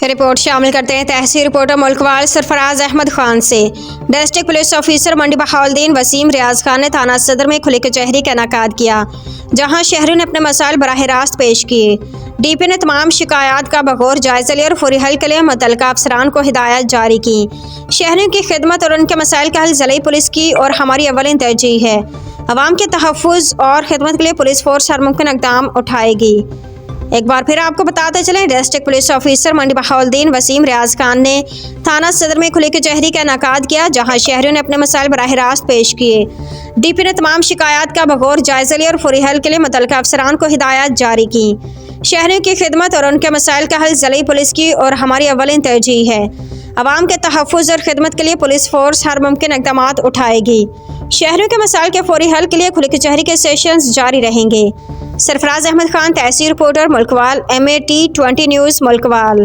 Report शामिल करते हैं तहसील रिपोर्टर मुल्कवाल सरफराज अहमद खान से। डिस्ट्रिक्ट पुलिस ऑफिसर मंडी बहाउद्दीन वसीम रियाज खान ने थाना सदर में खुली कचहरी का इनेकाद किया, जहां शहरियों ने अपने मसाइल बराह रास्त पेश किए। डीपी ने तमाम शिकायत का बगौर जायजा लिया और फौरी हल के लिए मुतल्लिका अफसरान को हिदायत जारी की। शहरियों की खिदमत और उनके मसाइल का हल ज़िला पुलिस की और हमारी अव्वलीन तरजीह है। अवाम के तहफ़्फ़ुज़ और खिदमत के लिए पुलिस फोर्स हर मुमकिन इक़दाम उठाएगी। एक बार फिर आपको बताते चलें, डिस्ट्रिक्ट पुलिस ऑफिसर मंडी बहाउद्दीन वसीम रियाज खान ने थाना सदर में खुली कचहरी का इनेकाद किया, जहां शहरियों ने अपने मसाइल बराह रास्त पेश किए। डीपी ने तमाम शिकायत का बगौर जायजा लिया और फौरी हल के लिए मुतल्लिका अफसरान को हिदायत जारी की। शहरियों की खिदमत और उनके मसाइल का हल ज़िला पुलिस की और हमारी अव्वलीन तरजीह है। अवाम के तहफ़्फ़ुज़ और खिदमत के लिए पुलिस फोर्स हर मुमकिन इक़दाम उठाएगी। शहरियों के मसाइल के फौरी हल के लिए खुली कचहरी के सेशंस जारी रहेंगे। सरफराज अहमद खान, तहसील रिपोर्टर, मुल्कवाल, MAT 20 न्यूज़, मुल्कवाल।